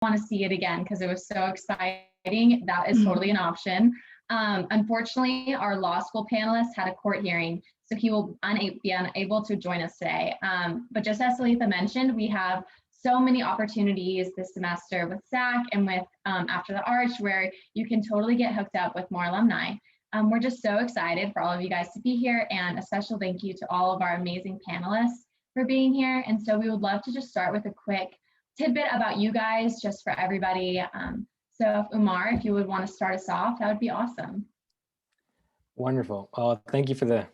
want to see it again because it was so exciting, that is totally an option. Unfortunately, our law school panelist had a court hearing, so he will be unable to join us today. But just as Salitha mentioned, we have so many opportunities this semester with SAC and with After the Arch, where you can totally get hooked up with more alumni. We're just so excited for all of you guys to be here, and a special thank you to all of our amazing panelists for being here. And so we would love to just start with a quick tidbit about you guys, just for everybody. So Umar, if you would want to start us off, that would be awesome. Wonderful. Thank you for the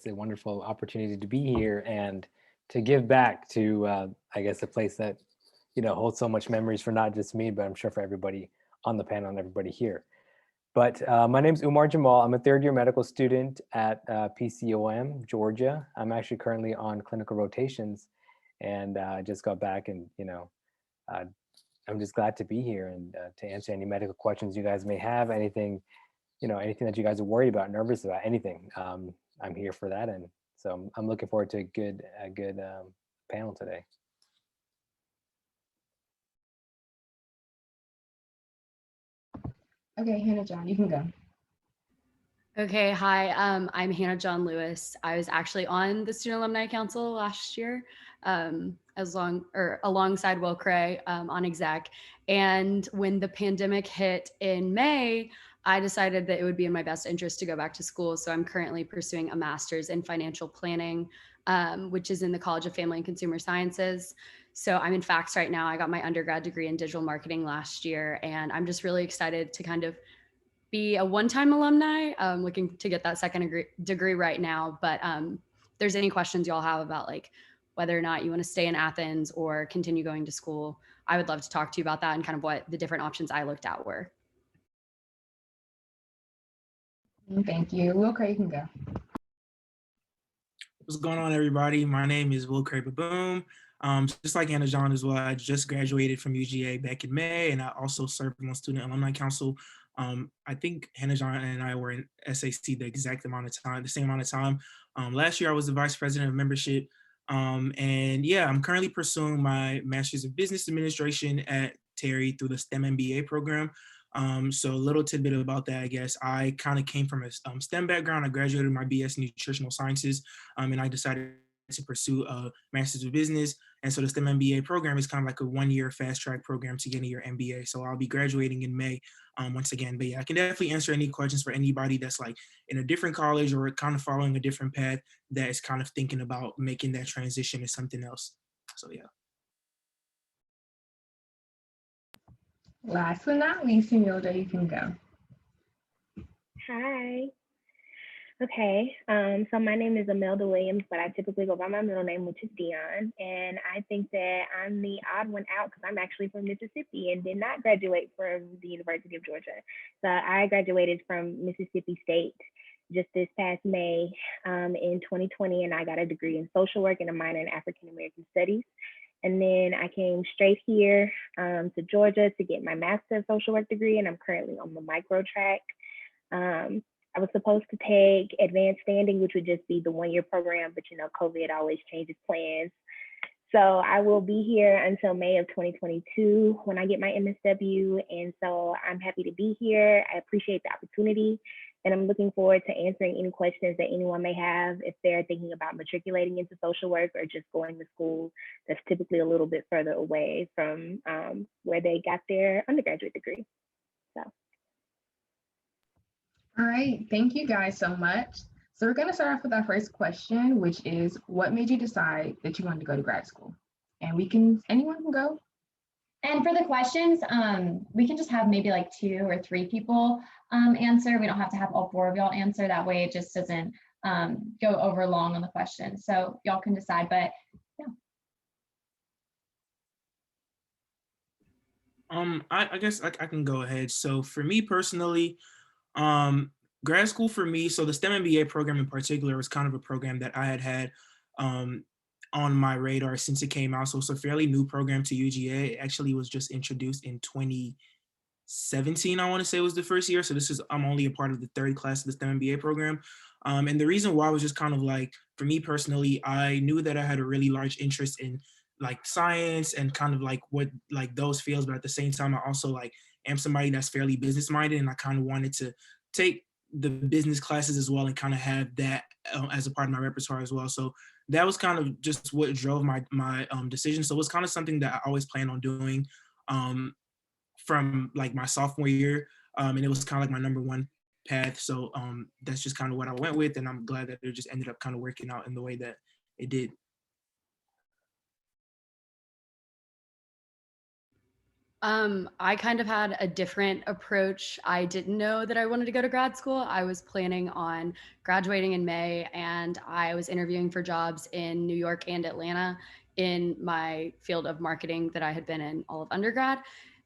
wonderful opportunity to be here and to give back to, a place that, holds so much memories for not just me, but I'm sure for everybody on the panel and everybody here. But my name is Umar Jamal. I'm a third-year medical student at PCOM, Georgia. I'm actually currently on clinical rotations, and I just got back, and I'm just glad to be here and to answer any medical questions you guys may have. Anything, anything that you guys are worried about, nervous about, anything. I'm here for that, and so I'm looking forward to a good panel today. Okay, Hannah John, you can go. Okay, hi, I'm Hannah John Lewis. I was actually on the Student Alumni Council last year, alongside Will Cray on exec. And when the pandemic hit in May, I decided that it would be in my best interest to go back to school. So I'm currently pursuing a master's in financial planning, which is in the College of Family and Consumer Sciences. So I'm in FACS right now. I got my undergrad degree in digital marketing last year, and I'm just really excited to kind of be a one-time alumni. Looking to get that second degree right now. But if there's any questions y'all have about like whether or not you want to stay in Athens or continue going to school, I would love to talk to you about that and kind of what the different options I looked at were. Thank you. Will Cray, you can go. What's going on, everybody? My name is Will Cray Baboom. Just like Hannah John as well, I just graduated from UGA back in May, and I also served on Student Alumni Council. I think Hannah John and I were in SAC the same amount of time. Last year, I was the vice president of membership. And yeah, I'm currently pursuing my master's of business administration at Terry through the STEM MBA program. So a little tidbit about that, I guess. I kind of came from a STEM background. I graduated my BS in nutritional sciences, and I decided to pursue a master's of business. And so the STEM MBA program is kind of like a one-year fast track program to getting your MBA. So I'll be graduating in May once again. But yeah, I can definitely answer any questions for anybody that's like in a different college or kind of following a different path that is kind of thinking about making that transition to something else. So yeah. Last but not least, Imelda, you can go. Hi. Okay, so my name is Imelda Williams, but I typically go by my middle name, which is Dion. And I think that I'm the odd one out because I'm actually from Mississippi and did not graduate from the University of Georgia. So I graduated from Mississippi State just this past May in 2020, and I got a degree in social work and a minor in African American studies. And then I came straight here to Georgia to get my master's of social work degree, and I'm currently on the micro track. I was supposed to take advanced standing, which would just be the one-year program, but you know, COVID always changes plans. So I will be here until May of 2022 when I get my MSW. And so I'm happy to be here. I appreciate the opportunity, and I'm looking forward to answering any questions that anyone may have if they're thinking about matriculating into social work or just going to school that's typically a little bit further away from where they got their undergraduate degree. So. All right, thank you guys so much. So we're going to start off with our first question, which is, what made you decide that you wanted to go to grad school? And anyone can go. And for the questions, we can just have maybe like 2 or 3 people answer. We don't have to have all 4 of y'all answer. That way it just doesn't go over long on the question. So y'all can decide, but yeah. I guess I can go ahead. So for me personally, grad school for me, so the STEM MBA program in particular was kind of a program that I had on my radar since it came out. So it's a fairly new program to UGA. It actually was just introduced in 2017, I want to say was the first year. So I'm only a part of the 3rd class of the STEM MBA program. And the reason why was just kind of like, for me personally, I knew that I had a really large interest in like science and kind of like what like those fields, but at the same time, I also like am somebody that's fairly business minded, and I kind of wanted to take the business classes as well and kind of have that as a part of my repertoire as well. So that was kind of just what drove my decision. So it was kind of something that I always planned on doing from like my sophomore year, and it was kind of like my number one path. So that's just kind of what I went with, and I'm glad that it just ended up kind of working out in the way that it did. I kind of had a different approach. I didn't know that I wanted to go to grad school. I was planning on graduating in May, and I was interviewing for jobs in New York and Atlanta in my field of marketing that I had been in all of undergrad.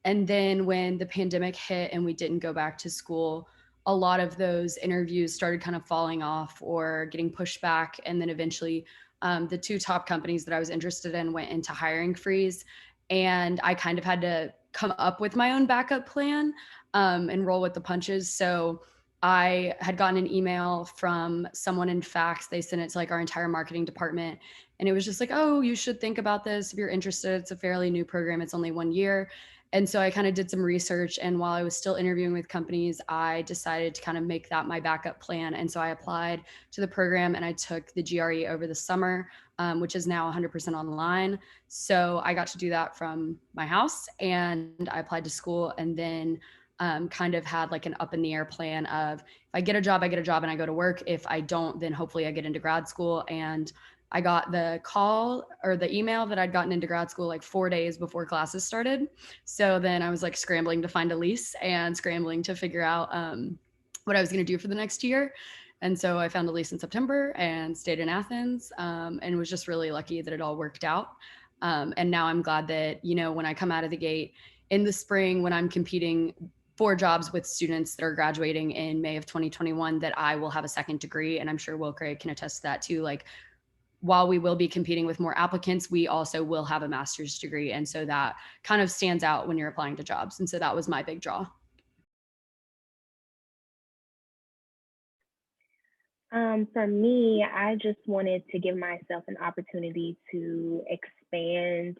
And then when the pandemic hit and we didn't go back to school, a lot of those interviews started kind of falling off or getting pushed back. And then eventually, the two top companies that I was interested in went into hiring freeze. And I kind of had to come up with my own backup plan and roll with the punches. So I had gotten an email from someone in fax. They sent it to like our entire marketing department. And it was just like, oh, you should think about this if you're interested. It's a fairly new program. It's only 1 year. And so I kind of did some research. And while I was still interviewing with companies, I decided to kind of make that my backup plan. And so I applied to the program and I took the GRE over the summer, which is now 100% online. So I got to do that from my house, and I applied to school, and then kind of had like an up in the air plan of if I get a job, I get a job and I go to work. If I don't, then hopefully I get into grad school. And I got the call or the email that I'd gotten into grad school like 4 days before classes started. So then I was like scrambling to find a lease and scrambling to figure out what I was going to do for the next year. And so I found a lease in September and stayed in Athens, and was just really lucky that it all worked out. And now I'm glad that, you know, when I come out of the gate in the spring, when I'm competing for jobs with students that are graduating in May of 2021, that I will have a second degree. And I'm sure Will Craig can attest to that too. Like, while we will be competing with more applicants, we also will have a master's degree. And so that kind of stands out when you're applying to jobs. And so that was my big draw. For me, I just wanted to give myself an opportunity to expand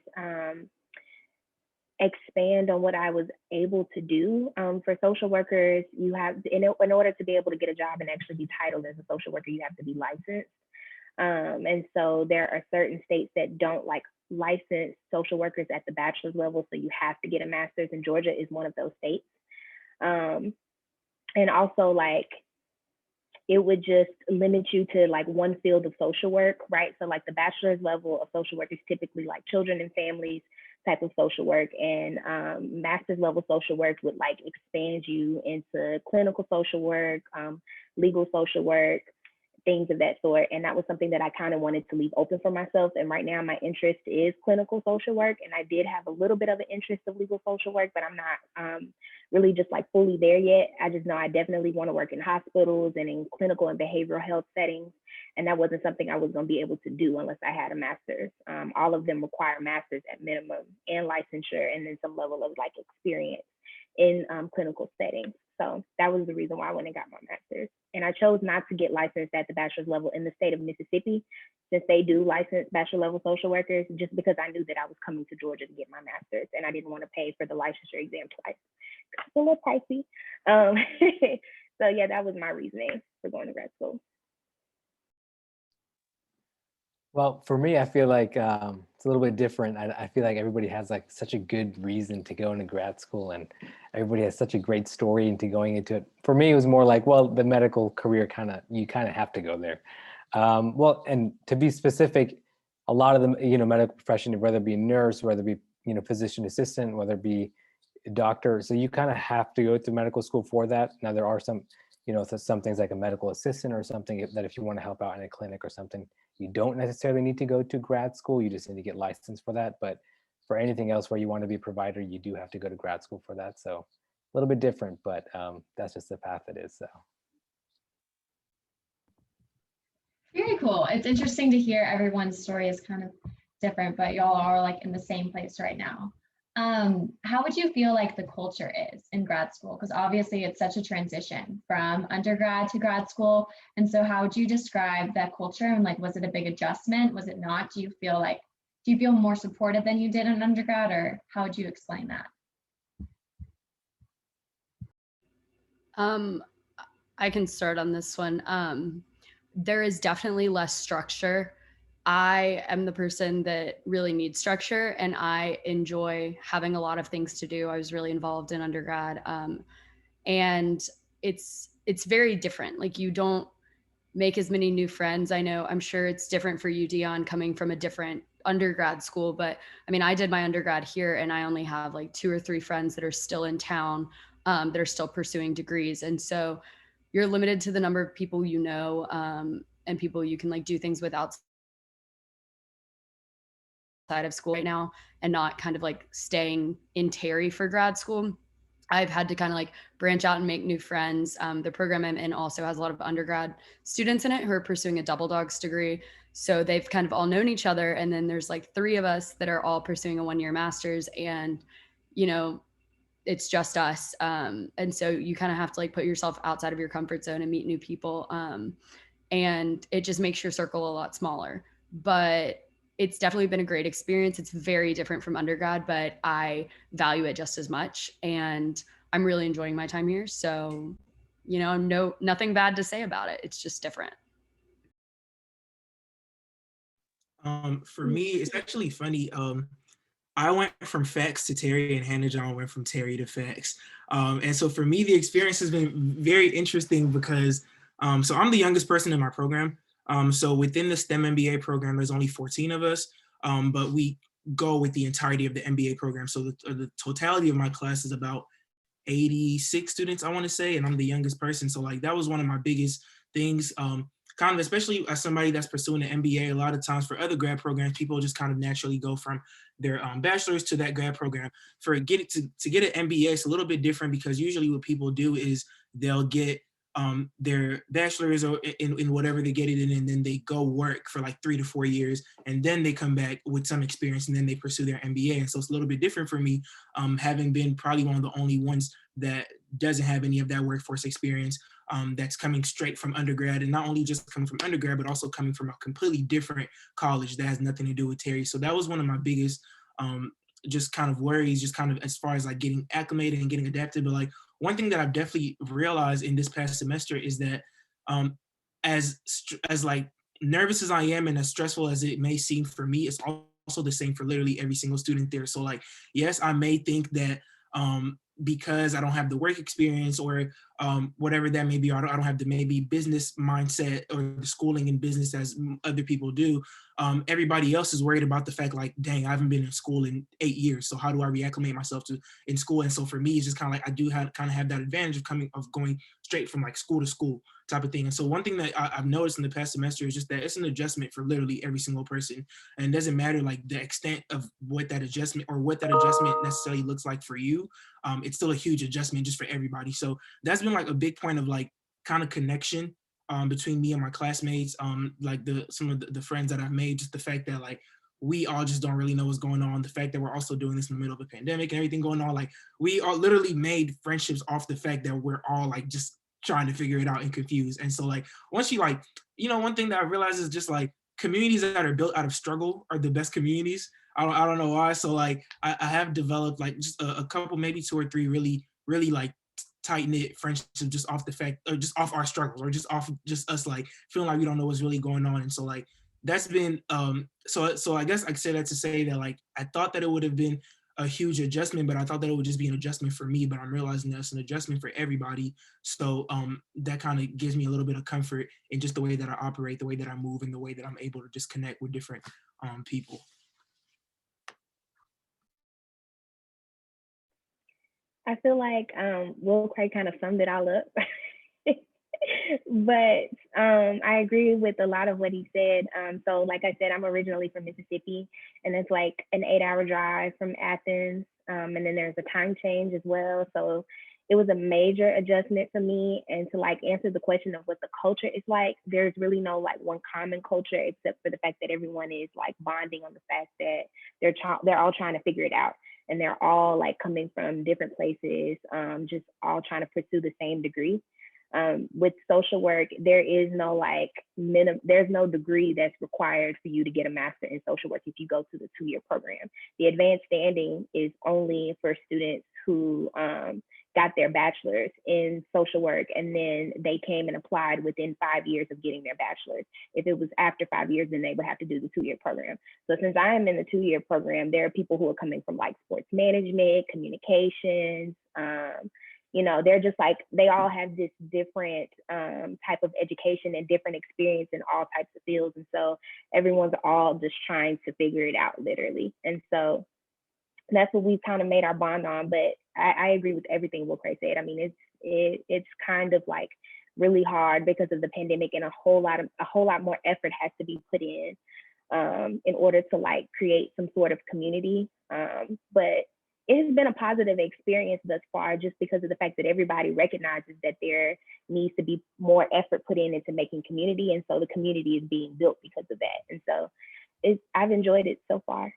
on what I was able to do. For social workers, you have, in order to be able to get a job and actually be titled as a social worker, you have to be licensed. And so there are certain states that don't like license social workers at the bachelor's level. So you have to get a master's, and Georgia is one of those states. And also like, it would just limit you to like one field of social work, right? So like the bachelor's level of social work is typically like children and families type of social work, and master's level social work would like expand you into clinical social work, legal social work, things of that sort. And that was something that I kind of wanted to leave open for myself. And right now my interest is clinical social work. And I did have a little bit of an interest of legal social work, but I'm not really just like fully there yet. I just know I definitely want to work in hospitals and in clinical and behavioral health settings. And that wasn't something I was going to be able to do unless I had a master's. All of them require masters at minimum and licensure, and then some level of like experience in clinical settings. So that was the reason why I went and got my master's. And I chose not to get licensed at the bachelor's level in the state of Mississippi, since they do license bachelor level social workers, just because I knew that I was coming to Georgia to get my master's, and I didn't want to pay for the licensure exam twice. It's a little pricey. So yeah, that was my reasoning for going to grad school. Well, for me, I feel like it's a little bit different. I feel like everybody has like such a good reason to go into grad school, and everybody has such a great story into going into it. For me, it was more like, well, the medical career you kind of have to go there. Well, and to be specific, a lot of the medical profession, whether it be nurse, whether it be physician assistant, whether it be a doctor, so you kind of have to go to medical school for that. Now there are some some things like a medical assistant or something that if you want to help out in a clinic or something, you don't necessarily need to go to grad school. You just need to get licensed for that. But for anything else where you want to be a provider, you do have to go to grad school for that. So a little bit different, but that's just the path it is. So. Very cool. It's interesting to hear everyone's story is kind of different, but y'all are like in the same place right now. How would you feel like the culture is in grad school? Because obviously it's such a transition from undergrad to grad school. And so how would you describe that culture? And like, was it a big adjustment? Was it not? Do Do you feel more supported than you did in undergrad, or how would you explain that? I can start on this one. There is definitely less structure. I am the person that really needs structure, and I enjoy having a lot of things to do. I was really involved in undergrad, and it's very different. Like, you don't make as many new friends. I'm sure it's different for you, Dion, coming from a different undergrad school, but I mean, I did my undergrad here, and I only have like 2 or 3 friends that are still in town, that are still pursuing degrees, and so you're limited to the number of people you know, and people you can like do things with outside of school right now, and not kind of like staying in Terry for grad school. I've had to kind of like branch out and make new friends. The program I'm in also has a lot of undergrad students in it who are pursuing a double dogs degree. So they've kind of all known each other. And then there's like 3 of us that are all pursuing a 1-year master's, and, you know, it's just us. And so you kind of have to like put yourself outside of your comfort zone and meet new people. And it just makes your circle a lot smaller. But it's definitely been a great experience. It's very different from undergrad, but I value it just as much. And I'm really enjoying my time here. So, you know, nothing bad to say about it. It's just different. For me, it's actually funny. I went from FACS to Terry, and Hannah John went from Terry to FACS. And so for me, the experience has been very interesting because, so I'm the youngest person in my program. So within the STEM MBA program, there's only 14 of us, but we go with the entirety of the MBA program. So the totality of my class is about 86 students, I want to say, and I'm the youngest person. So like that was one of my biggest things. Kind of, especially as somebody that's pursuing an MBA, a lot of times for other grad programs, people just kind of naturally go from their bachelor's to that grad program. To get an MBA, it's a little bit different because usually what people do is they'll get their bachelor's or in whatever they get it in, and then they go work for like 3 to 4 years, and then they come back with some experience, and then they pursue their MBA. And so it's a little bit different for me, having been probably one of the only ones that doesn't have any of that workforce experience, that's coming straight from undergrad, and not only just coming from undergrad, but also coming from a completely different college that has nothing to do with Terry. So that was one of my biggest just kind of worries, just kind of as far as like getting acclimated and getting adapted. But like one thing that I've definitely realized in this past semester is that as like nervous as I am and as stressful as it may seem for me, it's also the same for literally every single student there. So like, yes, I may think that because I don't have the work experience or whatever that may be, or I don't have the maybe business mindset or the schooling in business as other people do. Everybody else is worried about the fact like, dang, I haven't been in school in 8 years. So how do I reacclimate myself to in school? And so for me, it's just kind of like I do kind of have that advantage of going straight from like school to school type of thing. And so one thing that I've noticed in the past semester is just that it's an adjustment for literally every single person. And it doesn't matter like the extent of what that adjustment necessarily looks like for you. It's still a huge adjustment just for everybody. So that's been like a big point of like kind of connection between me and my classmates, like some of the friends that I've made, just the fact that like we all just don't really know what's going on. The fact that we're also doing this in the middle of a pandemic and everything going on, like we all literally made friendships off the fact that we're all like just trying to figure it out and confused. And so like once you like, you know, one thing that I realized is just like communities that are built out of struggle are the best communities. I don't know why. So like I have developed like just a couple, maybe 2 or 3 really like tight-knit friendships just off the fact, or just off our struggles, or just off just us like feeling like we don't know what's really going on. And so like that's been so I guess I say that to say that like I thought that it would have been a huge adjustment, but I thought that it would just be an adjustment for me, but I'm realizing that's an adjustment for everybody. So that kind of gives me a little bit of comfort in just the way that I operate, the way that I move, and the way that I'm able to just connect with different people. I feel like Will Craig kind of summed it all up. But I agree with a lot of what he said. So like I said, I'm originally from Mississippi, and it's like an 8-hour drive from Athens. And then there's a time change as well. So it was a major adjustment for me. And to like answer the question of what the culture is like, there's really no like one common culture, except for the fact that everyone is like bonding on the fact that they're all trying to figure it out. And they're all like coming from different places, just all trying to pursue the same degree. With social work, there is no like there's no degree that's required for you to get a master in social work if you go to the 2-year program. The advanced standing is only for students who got their bachelor's in social work, and then they came and applied within 5 years of getting their bachelor's. If it was after 5 years, then they would have to do the 2-year program. So since I am in the 2-year program, there are people who are coming from like sports management, communications, they're just like, they all have this different type of education and different experience in all types of fields. And so everyone's all just trying to figure it out, literally. And so that's what we've kind of made our bond on. But I agree with everything Will Cray said. I mean, it's kind of like really hard because of the pandemic, and a whole lot more effort has to be put in order to like create some sort of community. But it has been a positive experience thus far, just because of the fact that everybody recognizes that there needs to be more effort put in into making community. And so the community is being built because of that. And so I've enjoyed it so far.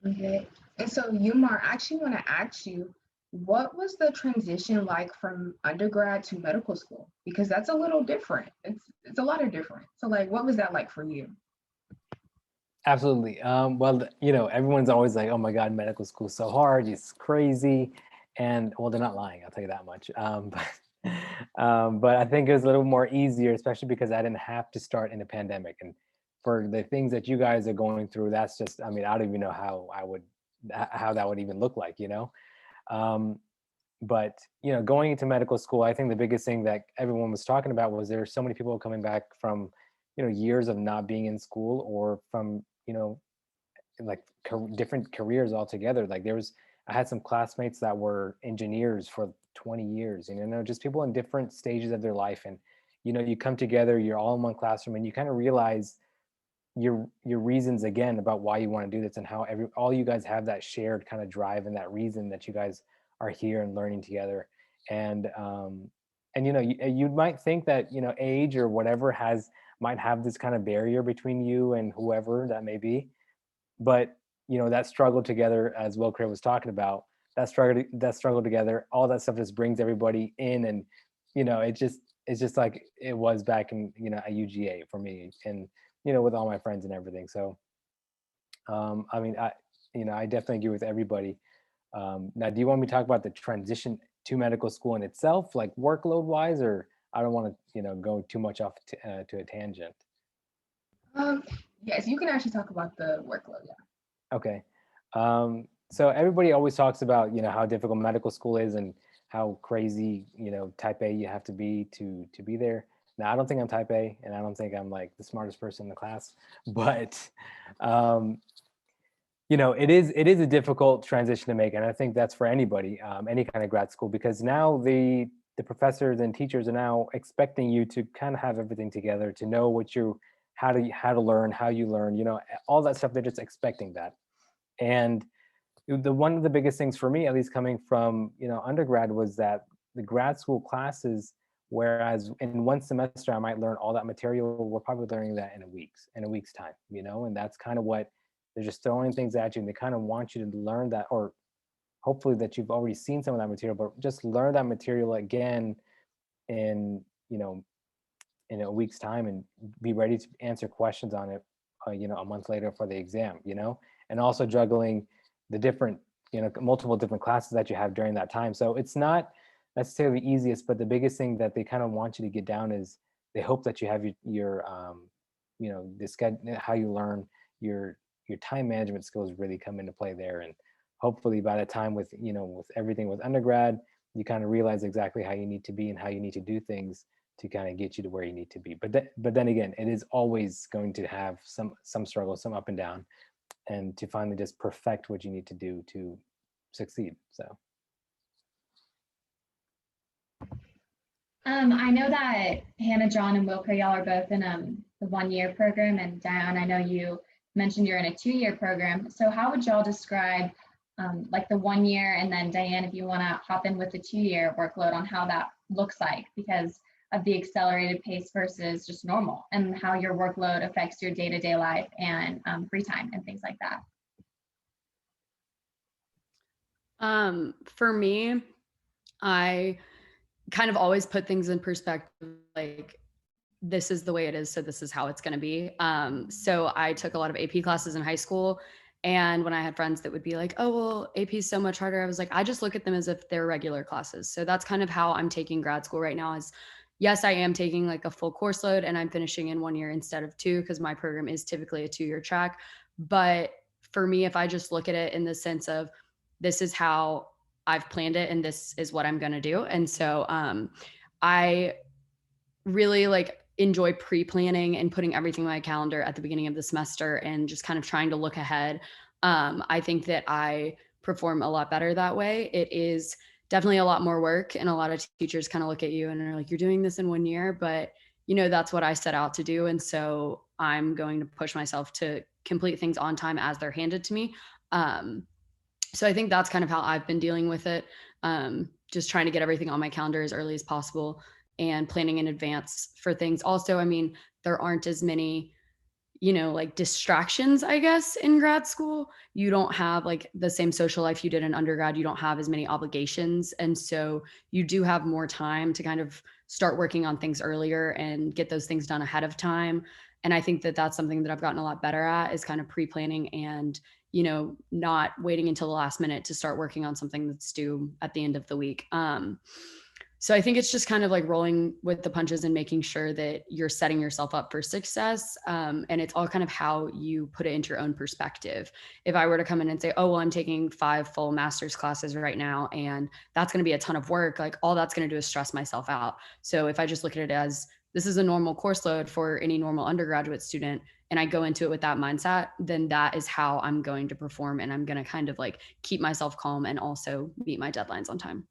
Okay. And so Umar, I actually want to ask you, what was the transition like from undergrad to medical school? Because that's a little different. It's a lot of different. So like, what was that like for you? Absolutely. Well, everyone's always like, oh my God, medical school is so hard, it's crazy. And well, they're not lying, I'll tell you that much. But I think it was a little more easier, especially because I didn't have to start in a pandemic. And for the things that you guys are going through, that's just, I mean, I don't even know how that would even look like, But, going into medical school, I think the biggest thing that everyone was talking about was there were so many people coming back from, years of not being in school, or from, like different careers altogether. Like I had some classmates that were engineers for 20 years, just people in different stages of their life. And, you come together, you're all in one classroom, and you kind of realize your reasons again about why you want to do this, and how all you guys have that shared kind of drive and that reason that you guys are here and learning together. And you might think that age or whatever might have this kind of barrier between you and whoever that may be, but that struggle together, as Will Cray was talking about, that struggle together, all that stuff just brings everybody in. And it's just like it was back in at UGA for me, and with all my friends and everything. So I mean, I definitely agree with everybody. Now, do you want me to talk about the transition to medical school in itself, like workload wise, or I don't want to go too much off to a tangent? Yes, you can actually talk about the workload. Yeah. Okay. So everybody always talks about how difficult medical school is, and how crazy type A you have to be to be there. Now, I don't think I'm type A, and I don't think I'm like the smartest person in the class, but it is a difficult transition to make, and I think that's for anybody, any kind of grad school, because now the professors and teachers are now expecting you to kind of have everything together, to know how to learn, how you learn, all that stuff. They're just expecting that. And one of the biggest things for me, at least coming from undergrad, was that the grad school classes, whereas in one semester I might learn all that material, we're probably learning that in a week's time, and that's kind of what they're just throwing things at you, and they kind of want you to learn that, or hopefully that you've already seen some of that material, but just learn that material again in in a week's time, and be ready to answer questions on it a month later for the exam, and also juggling the different multiple different classes that you have during that time. So it's not necessarily the easiest, but the biggest thing that they kind of want you to get down is they hope that you have your the schedule, how you learn, your time management skills really come into play there. And hopefully by the time with everything with undergrad, you kind of realize exactly how you need to be and how you need to do things to kind of get you to where you need to be. But then again, it is always going to have some struggle, some up and down, and to finally just perfect what you need to do to succeed. So I know that Hannah, John, and Wilker, y'all are both in the 1-year program, and Diane, I know you mentioned you're in a 2-year program. So how would y'all describe like the 1 year, and then Diane, if you want to hop in with the 2-year workload, on how that looks like because of the accelerated pace versus just normal, and how your workload affects your day-to-day life and free time and things like that? For me, I kind of always put things in perspective, like this is the way it is, so this is how it's going to be. So I took a lot of AP classes in high school, and when I had friends that would be like, oh, well, AP is so much harder, I was like, I just look at them as if they're regular classes. So that's kind of how I'm taking grad school right now. Is yes, I am taking like a full course load, and I'm finishing in 1 year instead of 2, because my program is typically a 2-year track. But for me, if I just look at it in the sense of this is how I've planned it and this is what I'm going to do. And so I really like enjoy pre-planning and putting everything on my calendar at the beginning of the semester and just kind of trying to look ahead. I think that I perform a lot better that way. It is definitely a lot more work, and a lot of teachers kind of look at you and are like, you're doing this in 1 year, but you know, that's what I set out to do. And so I'm going to push myself to complete things on time as they're handed to me. So I think that's kind of how I've been dealing with it. Just trying to get everything on my calendar as early as possible and planning in advance for things. Also, I mean, there aren't as many, you know, like distractions, I guess, in grad school. You don't have like the same social life you did in undergrad. You don't have as many obligations. And so you do have more time to kind of start working on things earlier and get those things done ahead of time. And I think that that's something that I've gotten a lot better at, is kind of pre-planning and, you know, not waiting until the last minute to start working on something that's due at the end of the week. So I think it's just kind of like rolling with the punches and making sure that you're setting yourself up for success. And it's all kind of how you put it into your own perspective. If I were to come in and say, oh, well, I'm taking 5 full master's classes right now, and that's going to be a ton of work, like all that's going to do is stress myself out. So if I just look at it as this is a normal course load for any normal undergraduate student, and I go into it with that mindset, then that is how I'm going to perform. And I'm going to kind of like keep myself calm and also meet my deadlines on time.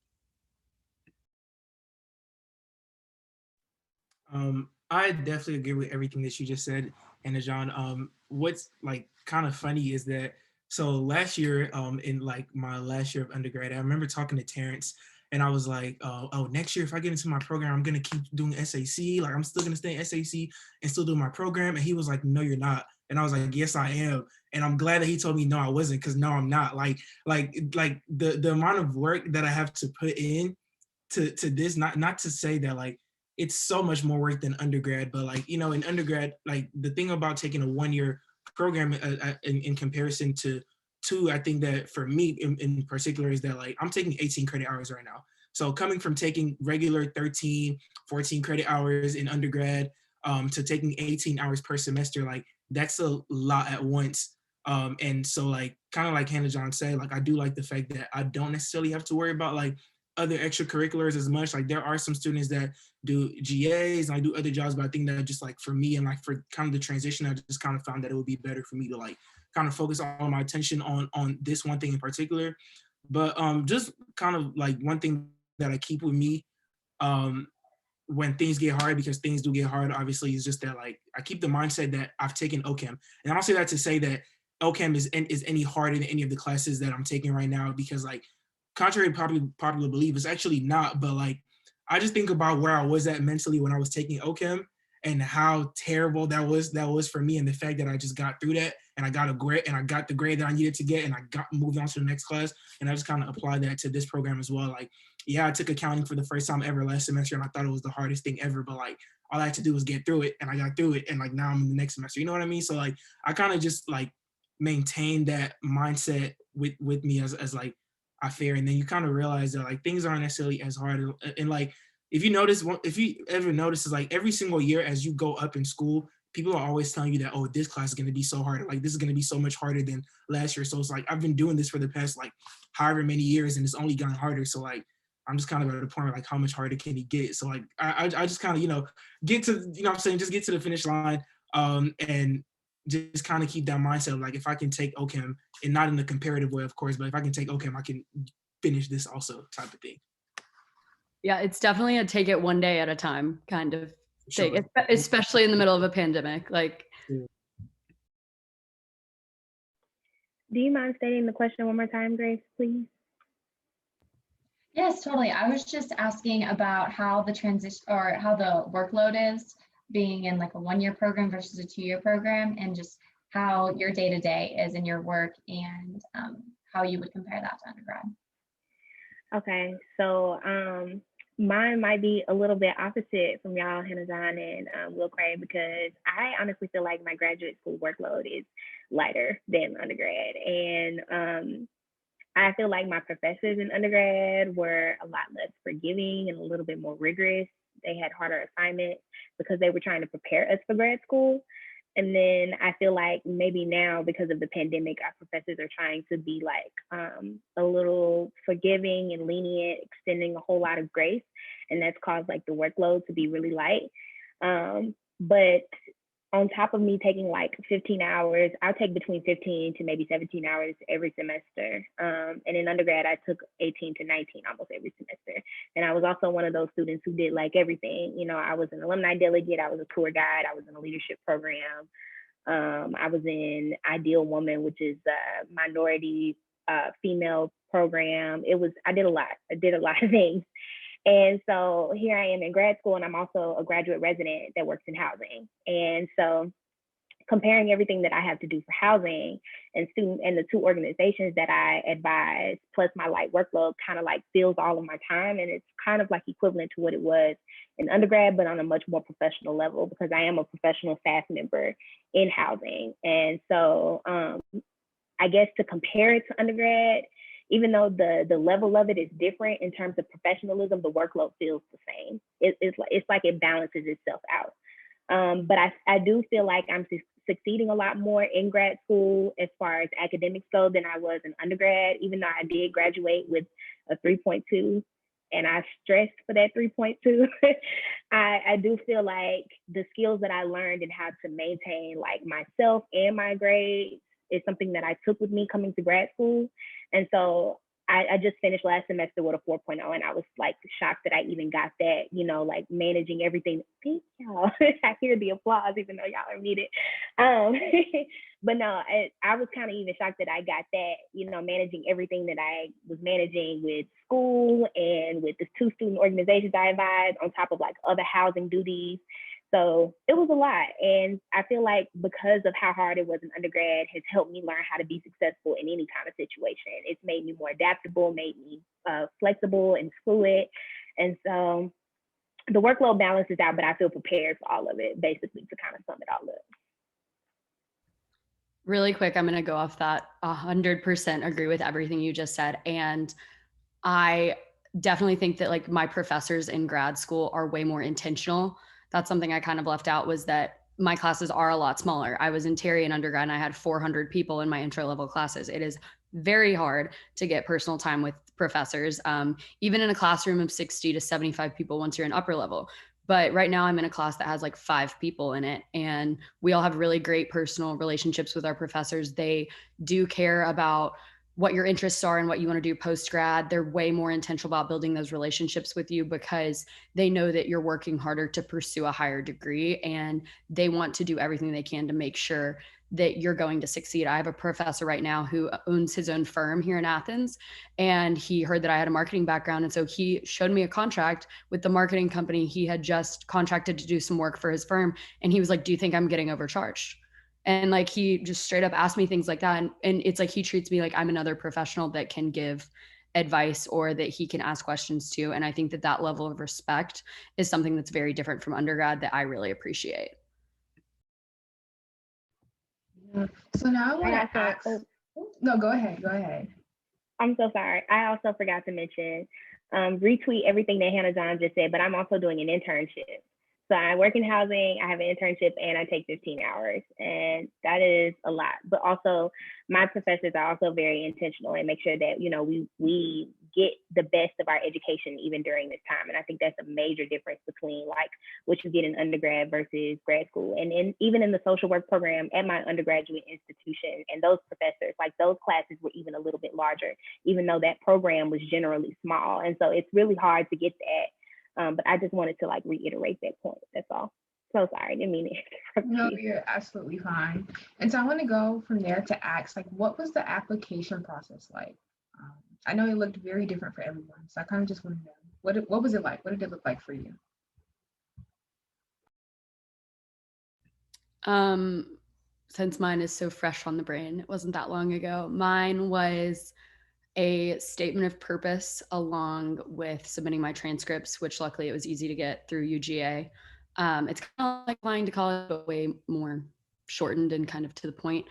I definitely agree with everything that you just said, Anna John. What's like kind of funny is that so last year, in like my last year of undergrad, I remember talking to Terrence, and I was like, oh, next year if I get into my program, I'm gonna keep doing SAC. Like I'm still gonna stay in SAC and still do my program. And he was like, no, you're not. And I was like, yes, I am. And I'm glad that he told me no, I wasn't, because no, I'm not. Like the amount of work that I have to put in to this, not to say that like it's so much more work than undergrad, but like, you know, in undergrad, like the thing about taking a 1-year program in comparison to 2, I think that for me in particular is that like I'm taking 18 credit hours right now. So coming from taking regular 13, 14 credit hours in undergrad to taking 18 hours per semester, like that's a lot at once. And so like kind of like Hannah John said, like I do like the fact that I don't necessarily have to worry about like other extracurriculars as much. Like there are some students that do GAs and I do other jobs, but I think that just like for me and like for kind of the transition, I just kind of found that it would be better for me to like kind of focus all my attention on this one thing in particular. But just kind of like one thing that I keep with me when things get hard, because things do get hard, obviously, is just that like I keep the mindset that I've taken OChem. And I don't say that to say that OChem is any harder than any of the classes that I'm taking right now, because like contrary to popular belief, it's actually not. But like I just think about where I was at mentally when I was taking OChem and how terrible that was for me, and the fact that I just got through that and I got a grade and I got the grade that I needed to get and I got moved on to the next class. And I just kind of applied that to this program as well. Like, yeah, I took accounting for the first time ever last semester and I thought it was the hardest thing ever, but like all I had to do was get through it and I got through it. And like now I'm in the next semester, you know what I mean? So like I kind of just like maintain that mindset with me as like I fear. And then you kind of realize that like things aren't necessarily as hard. And like if you ever notice, is like every single year as you go up in school, people are always telling you that, oh, this class is going to be so hard. Like this is going to be so much harder than last year. So it's like I've been doing this for the past like however many years, and it's only gotten harder. So like I'm just kind of at a point where like how much harder can it get? So like I just kind of, you know, get to, you know what I'm saying, just get to the finish line and just kind of keep that mindset of like if I can take OChem, and not in a comparative way, of course, but if I can take OChem, I can finish this also type of thing. Yeah, it's definitely a take it one day at a time kind of thing, Sure. especially in the middle of a pandemic. Like, Do you mind stating the question one more time, Grace, please? Yes, totally. I was just asking about how the transition or how the workload is being in like a 1-year program versus a 2-year program, and just how your day-to-day is in your work, and how you would compare that to undergrad. Okay, so mine might be a little bit opposite from y'all, Hannah John and Will Cray, because I honestly feel like my graduate school workload is lighter than undergrad. And I feel like my professors in undergrad were a lot less forgiving and a little bit more rigorous. They had harder assignments because they were trying to prepare us for grad school. And then I feel like maybe now, because of the pandemic, our professors are trying to be like a little forgiving and lenient, extending a whole lot of grace. And that's caused like the workload to be really light. But on top of me taking like 15 hours, I'll take between 15 to maybe 17 hours every semester. And in undergrad, I took 18 to 19 almost every semester. And I was also one of those students who did like everything. You know, I was an alumni delegate, I was a tour guide, I was in a leadership program. I was in Ideal Woman, which is a minority female program. I did a lot of things. And so here I am in grad school, and I'm also a graduate resident that works in housing. And so comparing everything that I have to do for housing and the two organizations that I advise, plus my light workload, kind of like fills all of my time. And it's kind of like equivalent to what it was in undergrad, but on a much more professional level, because I am a professional staff member in housing. And so I guess to compare it to undergrad, even though the level of it is different in terms of professionalism, the workload feels the same. It's like it balances itself out. But I do feel like I'm succeeding a lot more in grad school as far as academics go than I was in undergrad, even though I did graduate with a 3.2. And I stressed for that 3.2. I do feel like the skills that I learned and how to maintain like myself and my grades is something that I took with me coming to grad school. And so I just finished last semester with a 4.0, and I was like shocked that I even got that, you know, like managing everything. Thank y'all. I hear the applause, even though y'all are muted. But no, I was kind of even shocked that I got that, you know, managing everything that I was managing with school and with the 2 student organizations I advise, on top of like other housing duties. So it was a lot. And I feel like because of how hard it was in undergrad has helped me learn how to be successful in any kind of situation. It's made me more adaptable, made me flexible and fluid. And so the workload balances out, but I feel prepared for all of it, basically, to kind of sum it all up. Really quick, I'm going to go off that. 100% agree with everything you just said. And I definitely think that like my professors in grad school are way more intentional. That's something I kind of left out, was that my classes are a lot smaller. I was in Terry in undergrad and I had 400 people in my intro level classes. It is very hard to get personal time with professors, even in a classroom of 60 to 75 people once you're in upper level. But right now I'm in a class that has like 5 people in it, and we all have really great personal relationships with our professors. They do care about what your interests are and what you want to do post grad. They're way more intentional about building those relationships with you because they know that you're working harder to pursue a higher degree, and they want to do everything they can to make sure that you're going to succeed. I have a professor right now who owns his own firm here in Athens, and he heard that I had a marketing background. And so he showed me a contract with the marketing company he had just contracted to do some work for his firm. And he was like, "Do you think I'm getting overcharged?" And like, he just straight up asked me things like that. And it's like, he treats me like I'm another professional that can give advice or that he can ask questions to. And I think that that level of respect is something that's very different from undergrad that I really appreciate. Yeah. So now I want to ask. No, go ahead. Go ahead. I'm so sorry. I also forgot to mention, retweet everything that Hannah John just said, but I'm also doing an internship. So I work in housing, I have an internship, and I take 15 hours, and that is a lot. But also, my professors are also very intentional and make sure that, you know, we get the best of our education even during this time. And I think that's a major difference between like what you get in undergrad versus grad school. And even in the social work program at my undergraduate institution, and those professors, like those classes were even a little bit larger, even though that program was generally small. And so it's really hard to get that. But I just wanted to like reiterate that point. That's all. So sorry, I didn't mean it. No, you're absolutely fine. And so I want to go from there to ask, like, what was the application process like? I know it looked very different for everyone, so I kind of just want to know what was it like? What did it look like for you? Since mine is so fresh on the brain, it wasn't that long ago. Mine was a statement of purpose along with submitting my transcripts, which luckily it was easy to get through UGA. It's kind of like applying to college, but way more shortened and kind of to the point.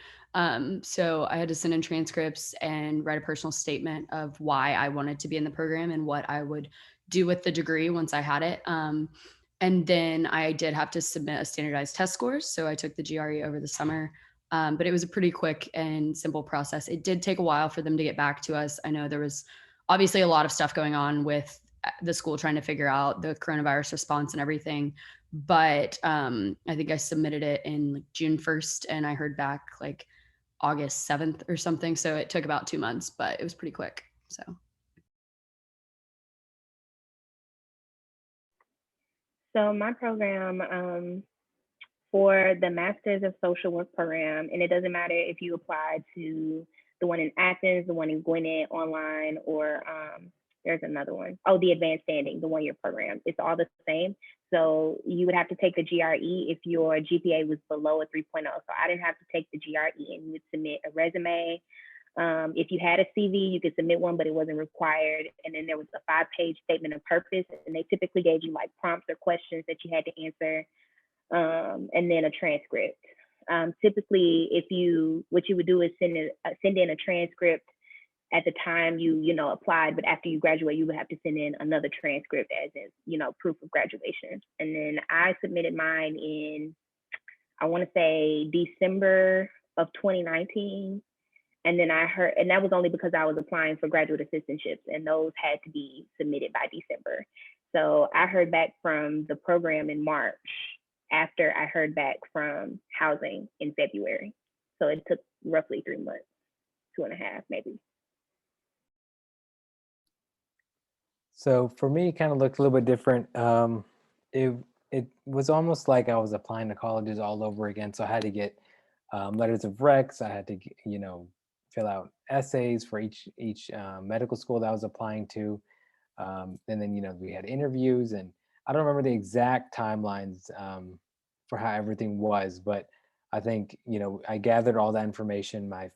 So I had to send in transcripts and write a personal statement of why I wanted to be in the program and what I would do with the degree once I had it. And then I did have to submit a standardized test scores. So I took the GRE over the summer. But it was a pretty quick and simple process. It did take a while for them to get back to us. I know there was obviously a lot of stuff going on with the school trying to figure out the coronavirus response and everything. But I think I submitted it in like June 1st and I heard back like August 7th or something. So it took about 2 months, but it was pretty quick. So. So my program for the Masters of Social Work program, and it doesn't matter if you apply to the one in Athens, the one in Gwinnett online, or there's another one. Oh, the Advanced Standing, the one-year program. It's all the same. So you would have to take the GRE if your GPA was below a 3.0. So I didn't have to take the GRE, and you would submit a resume. If you had a CV, you could submit one, but it wasn't required. And then there was a 5-page statement of purpose, and they typically gave you like prompts or questions that you had to answer, and then a transcript. Typically, what you would do is send in a transcript at the time you applied, but after you graduate, you would have to send in another transcript as in, proof of graduation. And then I submitted mine in, I want to say December of 2019. And then and that was only because I was applying for graduate assistantships, and those had to be submitted by December. So I heard back from the program in March after I heard back from housing in February. So it took roughly 3 months, 2.5 maybe. So for me, it kind of looked a little bit different. It was almost like I was applying to colleges all over again. So I had to get letters of recs. I had to, fill out essays for each medical school that I was applying to. And then, we had interviews, and I don't remember the exact timelines for how everything was, but I think, I gathered all that information my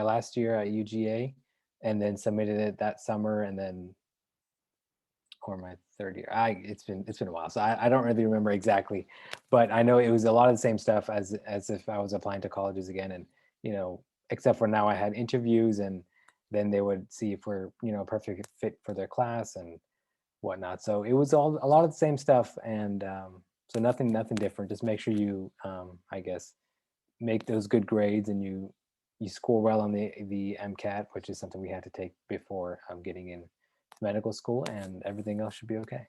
last year at UGA, and then submitted it that summer, and then, or my third year. It's been a while, so I don't really remember exactly, but I know it was a lot of the same stuff as if I was applying to colleges again, and except for now I had interviews, and then they would see if we're a perfect fit for their class and whatnot. So it was a lot of the same stuff, and so nothing different. Just make sure you I guess make those good grades, and you score well on the MCAT, which is something we had to take before getting in medical school, and everything else should be okay.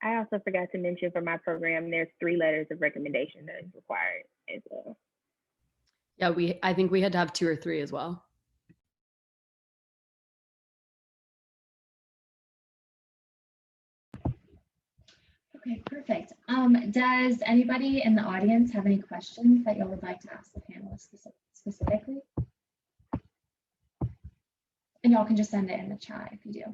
I also forgot to mention for my program, there's 3 letters of recommendation that is required as well. Yeah, I think we had to have 2 or 3 as well. Okay, perfect. Does anybody in the audience have any questions that you would like to ask the panelists specifically? And y'all can just send it in the chat if you do.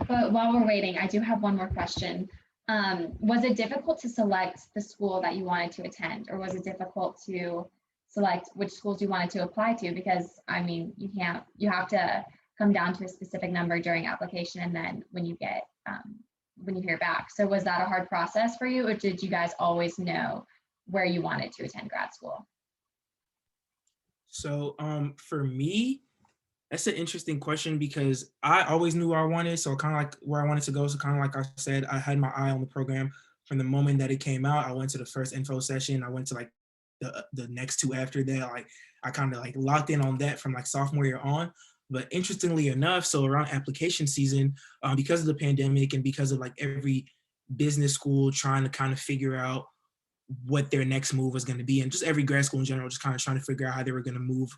But while we're waiting, I do have one more question. Was it difficult to select the school that you wanted to attend, or was it difficult to select which schools you wanted to apply to? Because I mean, you have to come down to a specific number during application, and then when you hear back. So was that a hard process for you, or did you guys always know where you wanted to attend grad school? So for me, that's an interesting question, because I always knew where I wanted. So kind of like where I wanted to go. So kind of like I said, I had my eye on the program from the moment that it came out. I went to the first info session. I went to like the next 2 after that. Like I kind of like locked in on that from like sophomore year on. But interestingly enough, so around application season, because of the pandemic and because of like every business school trying to kind of figure out what their next move was going to be, and just every grad school in general just kind of trying to figure out how they were going to move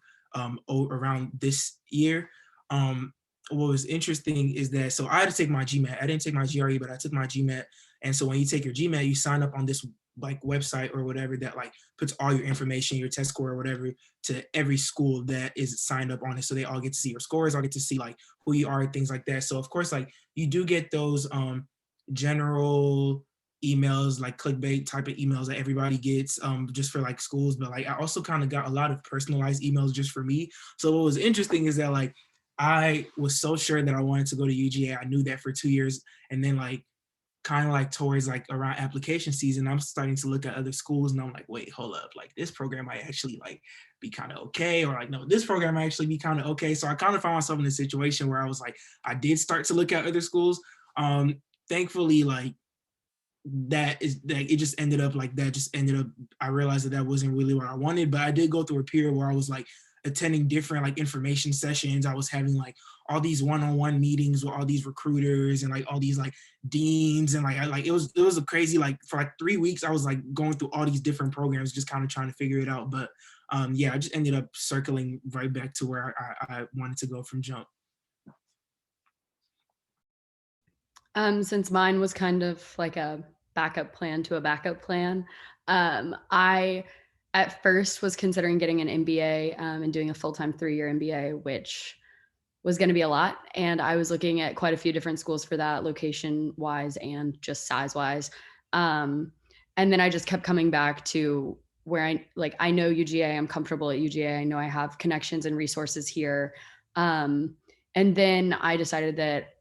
around this year. What was interesting is that, so I had to take my GMAT. I didn't take my GRE, but I took my GMAT. And so when you take your GMAT, you sign up on this like website or whatever that like puts all your information, your test score or whatever, to every school that is signed up on it. So they all get to see your scores, all get to see like who you are, things like that. So of course, like you do get those general emails, like clickbait type of emails that everybody gets just for like schools. But like I also kind of got a lot of personalized emails just for me. So what was interesting is that like I was so sure that I wanted to go to UGA. I knew that for 2 years. And then like kind of like towards like around application season, I'm starting to look at other schools and I'm like, wait, hold up. Like this program might actually like be kind of okay. Or like, no, this program might actually be kind of okay. So I kind of found myself in a situation where I was like, I did start to look at other schools. Thankfully, like that it just ended up like that just ended up, I realized that that wasn't really what I wanted, but I did go through a period where I was like attending different like information sessions. I was having like all these one-on-one meetings with all these recruiters and like all these like deans, and like it was a crazy, like for like 3 weeks I was like going through all these different programs just kind of trying to figure it out. But yeah, I just ended up circling right back to where I wanted to go from jump. Since mine was kind of like a backup plan to a backup plan, I at first was considering getting an MBA and doing a full-time 3-year MBA, which was going to be a lot. And I was looking at quite a few different schools for that, location wise and just size wise. And then I just kept coming back to where I know UGA, I'm comfortable at UGA. I know I have connections and resources here. And then I decided that,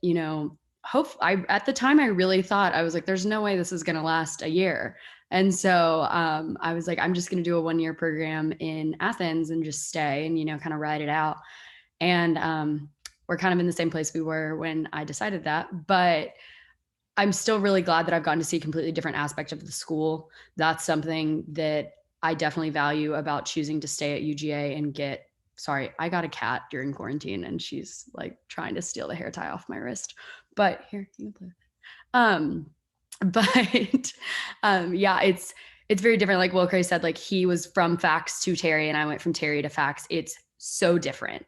at the time I really thought, I was like, there's no way this is going to last a year. And so I was like, I'm just going to do a 1-year program in Athens and just stay and, kind of ride it out. And we're kind of in the same place we were when I decided that. But I'm still really glad that I've gotten to see a completely different aspect of the school. That's something that I definitely value about choosing to stay at UGA and sorry, I got a cat during quarantine and she's like trying to steal the hair tie off my wrist. But here, you can play with it. Yeah, it's very different. Like Will Cray said, like he was from Fax to Terry and I went from Terry to Fax. It's so different.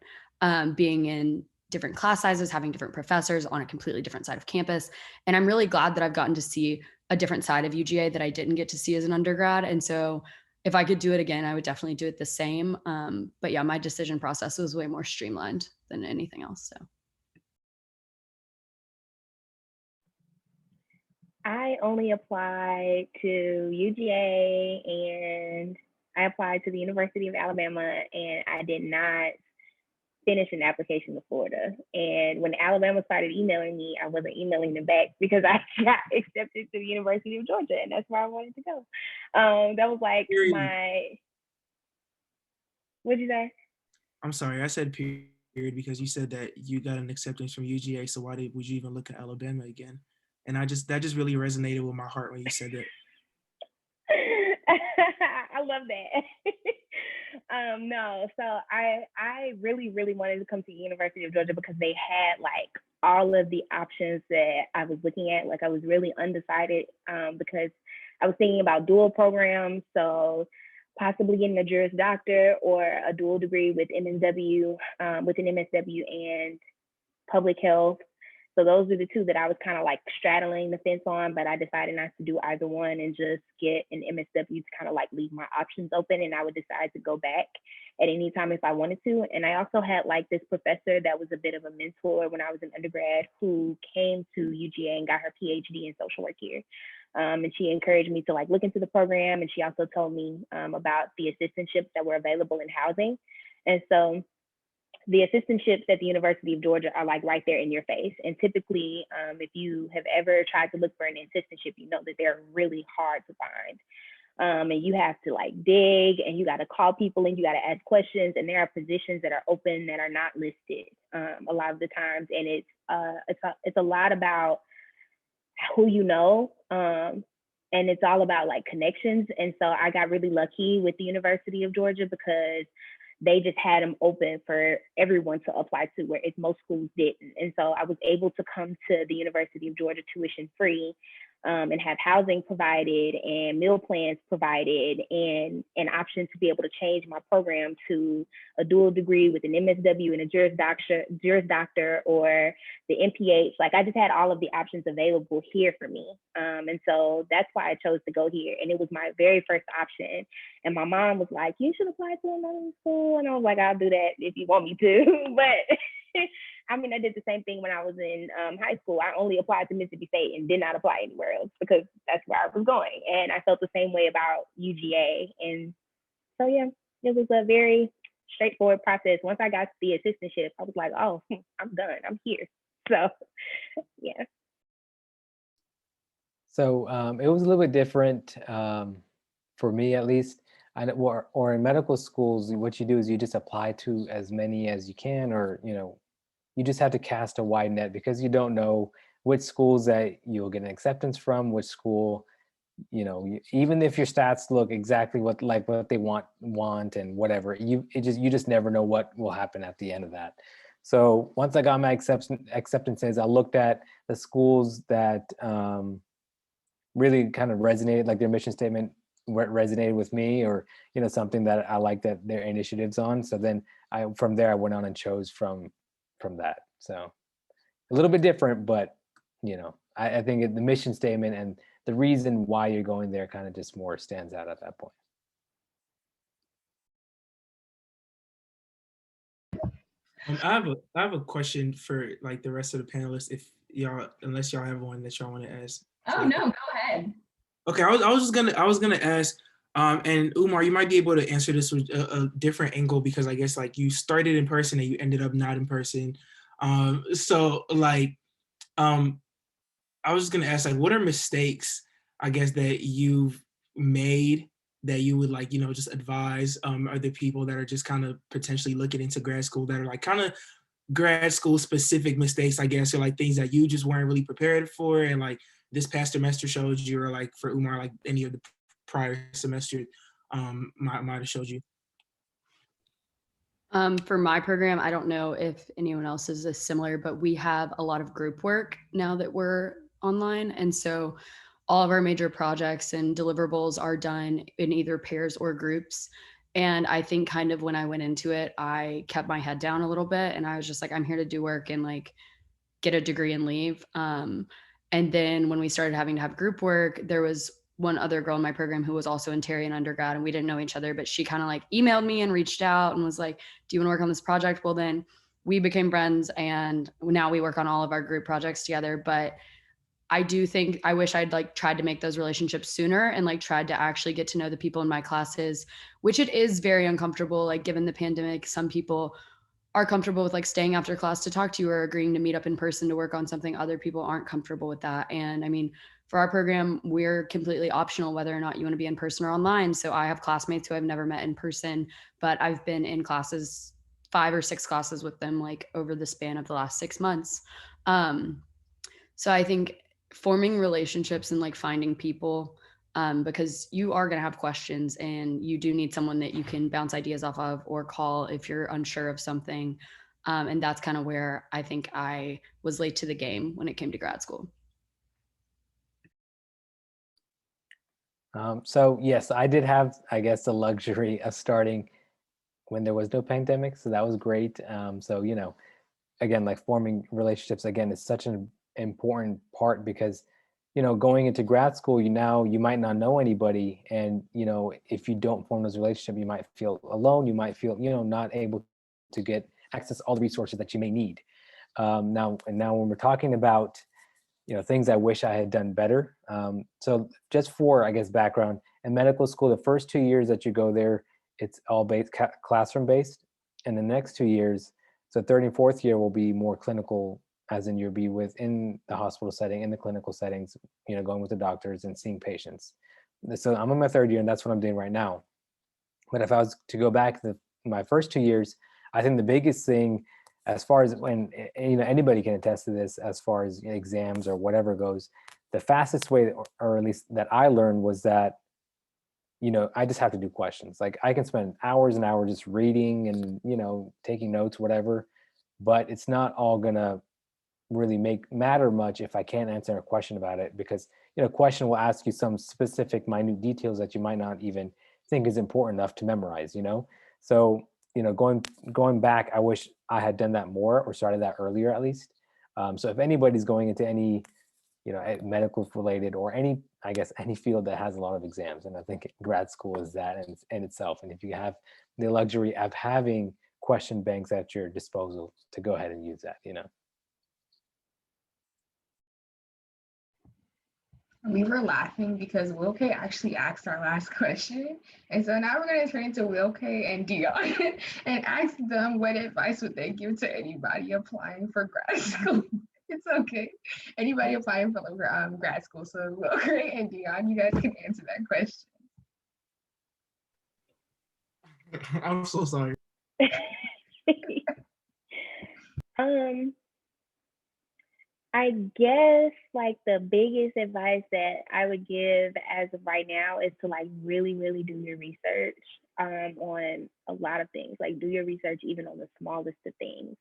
Being in different class sizes, having different professors on a completely different side of campus. And I'm really glad that I've gotten to see a different side of UGA that I didn't get to see as an undergrad. And so if I could do it again, I would definitely do it the same. But yeah, my decision process was way more streamlined than anything else. So. I only applied to UGA and I applied to the University of Alabama, and I did not finish an application to Florida. And when Alabama started emailing me, I wasn't emailing them back because I got accepted to the University of Georgia, and that's where I wanted to go. That was like what'd you say? I'm sorry, I said period because you said that you got an acceptance from UGA, so would you even look at Alabama again? And that just really resonated with my heart when you said that. I love that. No, so I really, really wanted to come to the University of Georgia because they had like all of the options that I was looking at. Like I was really undecided because I was thinking about dual programs. So possibly getting a Juris Doctor or a dual degree with MSW, with an MSW and public health. So those are the two that I was kind of like straddling the fence on, but I decided not to do either one and just get an MSW to kind of like leave my options open, and I would decide to go back at any time if I wanted to. And I also had like this professor that was a bit of a mentor when I was an undergrad who came to UGA and got her PhD in social work here. And she encouraged me to like look into the program, and she also told me about the assistantships that were available in housing. And so the assistantships at the University of Georgia are like right there in your face. And typically, if you have ever tried to look for an assistantship, you know that they're really hard to find. And you have to like dig, and you got to call people, and you got to ask questions. And there are positions that are open that are not listed a lot of the times. And it's a lot about who you know, and it's all about like connections. And so I got really lucky with the University of Georgia because they just had them open for everyone to apply to, whereas most schools didn't. And so I was able to come to the University of Georgia tuition free and have housing provided and meal plans provided and an option to be able to change my program to a dual degree with an MSW and a Juris Doctor or the MPH. Like I just had all of the options available here for me. And so that's why I chose to go here. And it was my very first option. And my mom was like, you should apply to another school. And I was like, I'll do that if you want me to. But I mean, I did the same thing when I was in high school. I only applied to Mississippi State and did not apply anywhere else because that's where I was going. And I felt the same way about UGA. And so, yeah, it was a very straightforward process. Once I got the assistantship, I was like, oh, I'm done. I'm here. So, yeah. So it was a little bit different for me, at least. Or in medical schools, what you do is you just apply to as many as you can, or you just have to cast a wide net because you don't know which schools that you'll get an acceptance from, which school, even if your stats look exactly what they want and whatever, you just never know what will happen at the end of that. So once I got my acceptances, I looked at the schools that really kind of resonated, like their mission statement resonated with me, or something that I liked that their initiatives on. So then from there I went on and chose from that. So a little bit different, but I think the mission statement and the reason why you're going there kind of just more stands out at that point. I have a question for like the rest of the panelists, unless y'all have one that y'all want to ask. Oh no, go ahead. Okay, I was gonna ask, and Umar, you might be able to answer this with a different angle because I guess like you started in person and you ended up not in person. So like, I was just gonna ask, like, what are mistakes, I guess, that you've made that you would like, just advise other people that are just kind of potentially looking into grad school that are like kind of grad school specific mistakes, I guess, or like things that you just weren't really prepared for, and like this past semester showed you, or like for Umar, like any of the prior semester might have showed you. For my program, I don't know if anyone else is this similar, but we have a lot of group work now that we're online. And so all of our major projects and deliverables are done in either pairs or groups. And I think kind of when I went into it, I kept my head down a little bit and I was just like, I'm here to do work and like get a degree and leave. And then when we started having to have group work, there was one other girl in my program who was also in Terry and undergrad, and we didn't know each other, but she kind of like emailed me and reached out and was like, do you want to work on this project? Well, then we became friends and now we work on all of our group projects together. But I do think I wish I'd like tried to make those relationships sooner and like tried to actually get to know the people in my classes, which it is very uncomfortable. Like given the pandemic, some people are comfortable with like staying after class to talk to you or agreeing to meet up in person to work on something. Other people aren't comfortable with that. And I mean, for our program, we're completely optional whether or not you want to be in person or online. So I have classmates who I've never met in person, but I've been in classes, 5 or 6 classes with them like over the span of the last 6 months. So I think forming relationships and like finding people, because you are going to have questions and you do need someone that you can bounce ideas off of or call if you're unsure of something. And that's kind of where I think I was late to the game when it came to grad school. So yes, I did have, I guess, the luxury of starting when there was no pandemic. So that was great. So, again, like forming relationships, again, is such an important part because, going into grad school, you might not know anybody. And, if you don't form those relationships, you might feel alone. You might feel, not able to get access to all the resources that you may need. Now when we're talking about, things I wish I had done better. So just for, I guess, background, in medical school, the first 2 years that you go there, it's all classroom based. And the next 2 years, so third and fourth year will be more clinical, as in you'll be within the hospital setting, in the clinical settings, going with the doctors and seeing patients. So I'm in my third year and that's what I'm doing right now. But if I was to go back to my first 2 years, I think the biggest thing, as far as when anybody can attest to this, as far as exams or whatever goes, the fastest way, or at least that I learned, was that I just have to do questions. Like I can spend hours and hours just reading and taking notes, whatever, but it's not all gonna really matter much if I can't answer a question about it, because question will ask you some specific minute details that you might not even think is important enough to memorize, So, going back, I wish I had done that more or started that earlier at least. So if anybody's going into any, medical related or I guess any field that has a lot of exams, and I think grad school is that in itself. And if you have the luxury of having question banks at your disposal, to go ahead and use that. We were laughing because Will K actually asked our last question. And so now we're going to turn into Will K and Dion and ask them what advice would they give to anybody applying for grad school. It's okay. Anybody applying for grad school. So Will K and Dion, you guys can answer that question. I'm so sorry. I guess like the biggest advice that I would give as of right now is to like really, really do your research on a lot of things. Like do your research even on the smallest of things.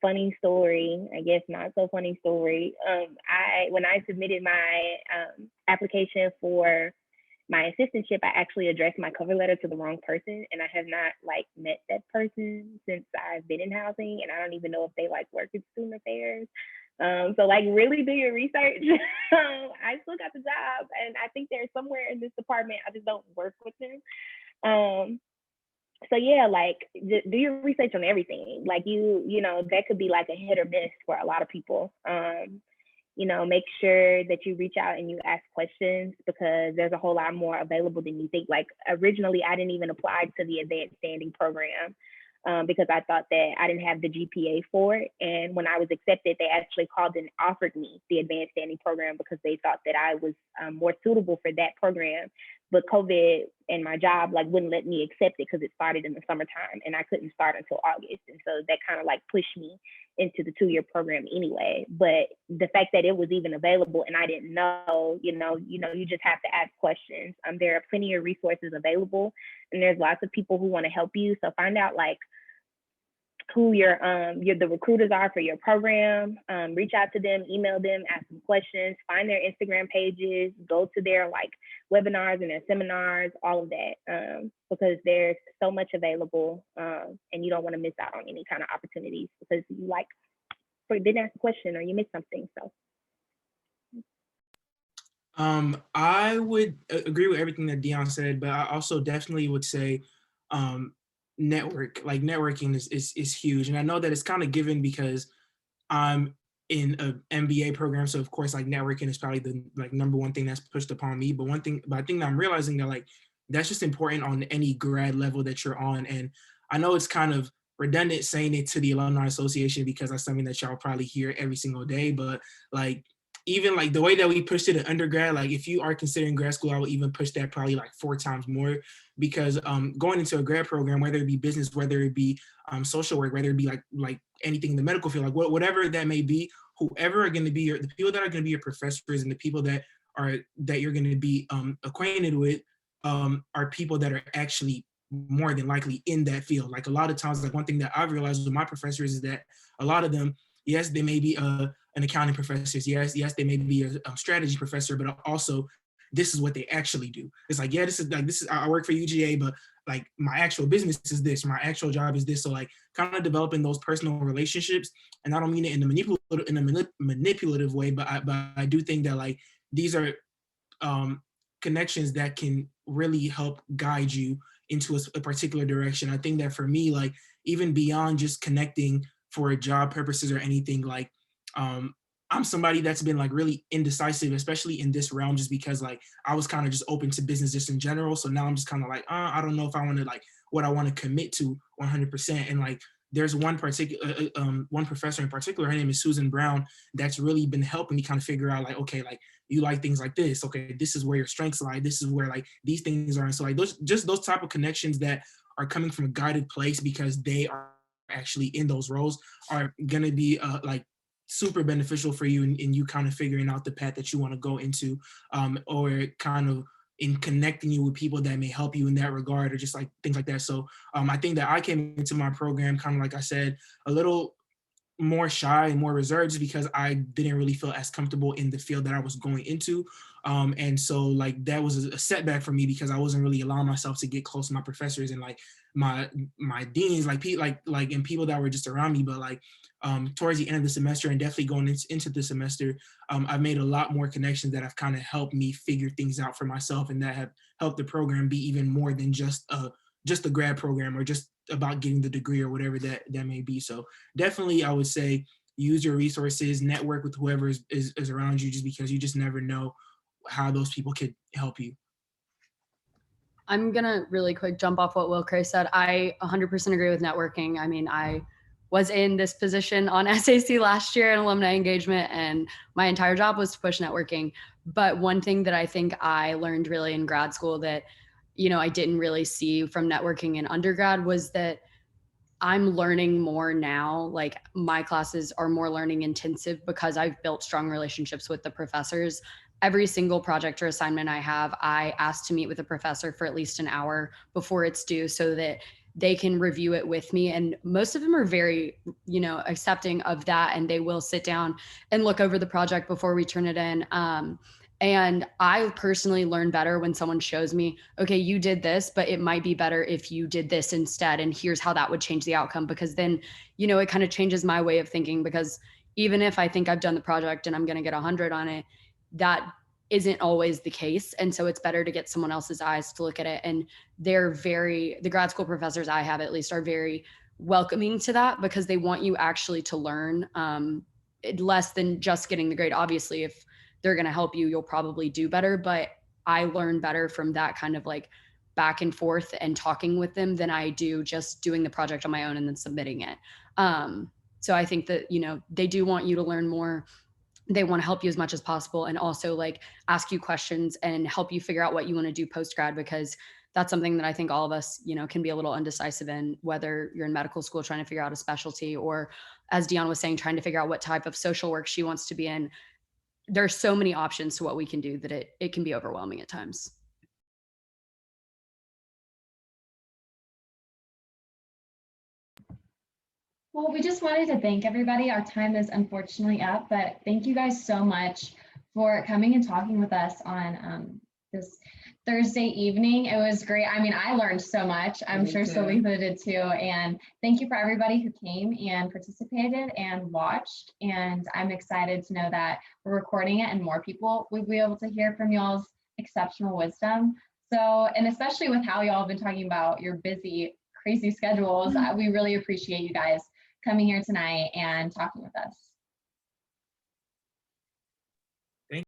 Funny story, I guess not so funny story. When I submitted my application for my assistantship, I actually addressed my cover letter to the wrong person, and I have not like met that person since I've been in housing, and I don't even know if they like work in student affairs. So like really do your research. I still got the job, and I think they're somewhere in this department. I just don't work with them. So yeah, like do your research on everything. Like that could be like a hit or miss for a lot of people. Make sure that you reach out and you ask questions because there's a whole lot more available than you think. Like originally, I didn't even apply to the advanced standing program because I thought that I didn't have the GPA for it. And when I was accepted, they actually called and offered me the advanced standing program because they thought that I was more suitable for that program. But COVID and my job like wouldn't let me accept it because it started in the summertime and I couldn't start until August. And so that kind of like pushed me into the 2-year program anyway. But the fact that it was even available and I didn't know, you just have to ask questions. There are plenty of resources available and there's lots of people who want to help you. So find out like who the recruiters are for your program. Reach out to them, email them, ask them questions, find their Instagram pages, go to their like webinars and their seminars, all of that, because there's so much available and you don't want to miss out on any kind of opportunities because you didn't ask a question or you missed something. So I would agree with everything that Dion said, but I also definitely would say networking is huge. And I know that it's kind of given because I'm in an MBA program. So of course, like networking is probably the like number one thing that's pushed upon me. But I think that I'm realizing that like, that's just important on any grad level that you're on. And I know it's kind of redundant saying it to the Alumni Association because that's something that y'all probably hear every single day. But like, even like the way that we pushed it in undergrad, like if you are considering grad school, I would even push that probably like 4 times more because going into a grad program, whether it be business, whether it be social work, whether it be like anything in the medical field, like whatever that may be, whoever are going to be the people that are going to be your professors and the people that you're going to be acquainted with are people that are actually more than likely in that field. Like a lot of times, like one thing that I've realized with my professors is that a lot of them, yes, they may be an accounting professor. Yes, they may be a strategy professor, but also this is what they actually do. It's like, yeah, this is I work for UGA, but like my actual business is this, my actual job is this. So like kind of developing those personal relationships. And I don't mean it in a manipulative way, but I do think that like these are connections that can really help guide you into a particular direction. I think that for me, like even beyond just connecting for job purposes or anything, like I'm somebody that's been like really indecisive, especially in this realm, just because like I was kind of just open to business just in general. So now I'm just kind of like, I don't know if I want to like what I want to commit to 100%. And like there's one particular one professor in particular, her name is Susan Brown, that's really been helping me kind of figure out like, okay, like you like things like this. Okay, this is where your strengths lie. This is where like these things are. And so like those type of connections that are coming from a guided place because they are actually in those roles are gonna be like super beneficial for you in you kind of figuring out the path that you want to go into, or kind of in connecting you with people that may help you in that regard, or just like things like that. So I think that I came into my program kind of like I said, a little more shy and more reserved just because I didn't really feel as comfortable in the field that I was going into. And so like that was a setback for me because I wasn't really allowing myself to get close to my professors and like my deans, and people that were just around me. But like towards the end of the semester and definitely going into the semester, I've made a lot more connections that have kind of helped me figure things out for myself and that have helped the program be even more than just a grad program or just about getting the degree or whatever that may be. So definitely I would say use your resources, network with whoever is around you, just because you just never know how those people could help you. I'm gonna really quick jump off what Will Cray said. I 100% agree with networking. I mean, I was in this position on SAC last year in alumni engagement, and my entire job was to push networking. But one thing that I think I learned really in grad school that, I didn't really see from networking in undergrad was that I'm learning more now. Like my classes are more learning intensive because I've built strong relationships with the professors. Every single project or assignment I have, I ask to meet with a professor for at least an hour before it's due so that they can review it with me. And most of them are very, accepting of that. And they will sit down and look over the project before we turn it in. And I personally learn better when someone shows me, okay, you did this, but it might be better if you did this instead. And here's how that would change the outcome. Because then, it kind of changes my way of thinking. Because even if I think I've done the project and I'm going to get 100 on it, that isn't always the case. And so it's better to get someone else's eyes to look at it. And the grad school professors I have at least are very welcoming to that because they want you actually to learn less than just getting the grade. Obviously, if they're going to help you, you'll probably do better. But I learn better from that kind of like back and forth and talking with them than I do just doing the project on my own and then submitting it. So I think that, they do want you to learn more. They want to help you as much as possible and also like ask you questions and help you figure out what you want to do post grad, because that's something that I think all of us, can be a little undecisive in, whether you're in medical school trying to figure out a specialty or, as Dion was saying, trying to figure out what type of social work she wants to be in. There's so many options to what we can do that it can be overwhelming at times. Well, we just wanted to thank everybody. Our time is unfortunately up, but thank you guys so much for coming and talking with us on this Thursday evening. It was great. I mean, I learned so much. I'm Me sure too. Salita did too. And thank you for everybody who came and participated and watched. And I'm excited to know that we're recording it and more people will be able to hear from y'all's exceptional wisdom. So, and especially with how y'all have been talking about your busy, crazy schedules, we really appreciate you guys coming here tonight and talking with us.